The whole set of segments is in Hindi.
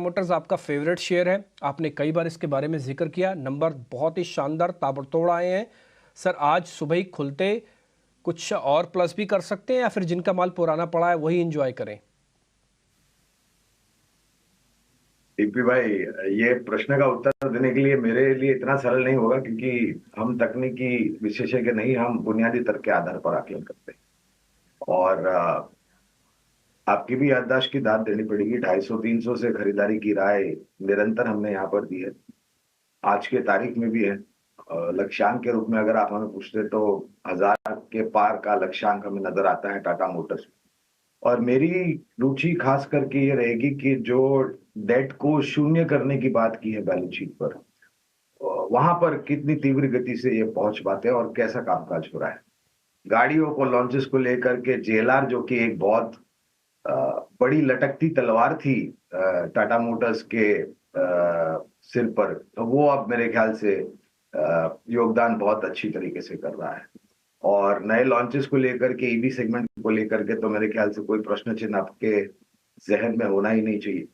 मोटर्स आपका फेवरेट शेयर है, आपने कई बार इसके बारे में जिक्र किया, नंबर बहुत ही शानदार ताबड़तोड़ आए हैं। सर आज सुबह ही खुलते कुछ और प्लस भी कर सकते हैं या फिर जिनका माल पुराना पड़ा है वही एंजॉय करें? टीपी भाई, ये प्रश्न का उत्तर देने के लिए मेरे लिए इतना सरल नहीं होगा, क्योंकि हम तकनीकी विशेषज्ञ नहीं, हम बुनियादी तर्क के आधार पर आकलन करते हैं। और आपकी भी याददाश्त की दाद देनी पड़ेगी। 250-300 से खरीदारी की राय निरंतर हमने यहाँ पर दी है, आज के तारीख में भी है। लक्ष्यांक के रूप में अगर आप हमें पूछते तो 1000 के पार का लक्ष्यांक हमें नजर आता है टाटा मोटर्स। और मेरी रुचि खास करके ये रहेगी कि जो डेट को शून्य करने की बात की है बैलेंस शीट पर, वहां पर कितनी तीव्र गति से ये पहुंच पाते हैं और कैसा कामकाज हो रहा है। गाड़ियों को लॉन्चेस को लेकर के जेएलआर, जो कि एक बहुत बड़ी लटकती तलवार थी टाटा मोटर्स के सिर पर, तो वो अब मेरे ख्याल से योगदान बहुत अच्छी तरीके से कर रहा है। और नए लॉन्चेस को लेकर के, ईवी सेगमेंट को लेकर के, तो मेरे ख्याल से कोई प्रश्न चिन्ह आपके जहन में होना ही नहीं चाहिए।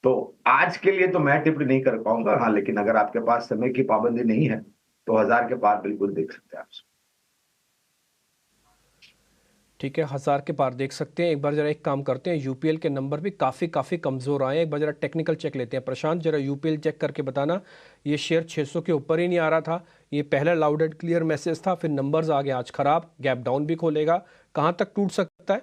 तो आज के लिए तो मैं टिप्पणी नहीं कर पाऊंगा, हाँ, लेकिन अगर आपके पास समय की पाबंदी नहीं है तो 1000 के पार बिल्कुल देख सकते हैं आप। ठीक है, 1000 के पार देख सकते हैं। एक बार जरा एक काम करते हैं, यूपीएल के नंबर भी काफ़ी कमज़ोर आए हैं। एक बार जरा टेक्निकल चेक लेते हैं। प्रशांत, जरा यूपीएल चेक करके बताना। ये शेयर 600 के ऊपर ही नहीं आ रहा था, ये पहला लाउड एंड क्लियर मैसेज था, फिर नंबर्स आ गए आज खराब, गैप डाउन भी खोलेगा, कहाँ तक टूट सकता है?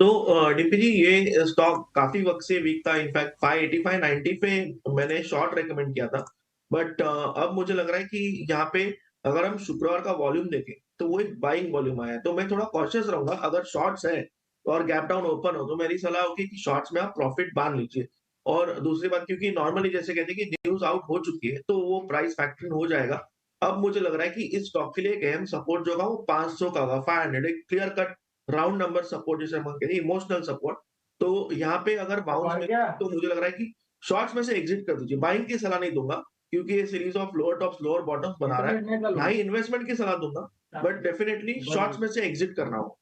तो डीपी जी, ये स्टॉक काफी वक्त से वीक था। इनफैक्ट 585 90 पे मैंने शॉर्ट रेकमेंड किया था, बट अब मुझे लग रहा है कि यहाँ पे अगर हम शुक्रवार का वॉल्यूम देखें तो वो एक बाइंग वॉल्यूम आया है, तो मैं थोड़ा कॉशियस रहूंगा। अगर शॉर्ट्स है और गैप डाउन ओपन हो तो मेरी सलाह होगी कि शॉर्ट्स में आप प्रॉफिट बांध लीजिए। और दूसरी बात, क्योंकि नॉर्मली जैसे कहते हैं कि न्यूज आउट हो चुकी है तो वो प्राइस फैक्टरिंग हो जाएगा। अब मुझे लग रहा है कि इस स्टॉक के लिए एक अहम सपोर्ट जो होगा वो 500 का होगा, 500, एक clear cut round number support जिसे हम कहते हैं, इमोशनल सपोर्ट। तो यहाँ पे अगर बाउंस में तो मुझे लग रहा है कि शॉर्ट्स में से एग्जिट कर दीजिए। बाइंग की सलाह नहीं दूंगा, क्योंकि ये series of lower tops lower bottoms बना रहा है। ना ही इन्वेस्टमेंट की सलाह दूंगा, बट डेफिनेटली शॉर्ट्स में से एग्जिट करना हो।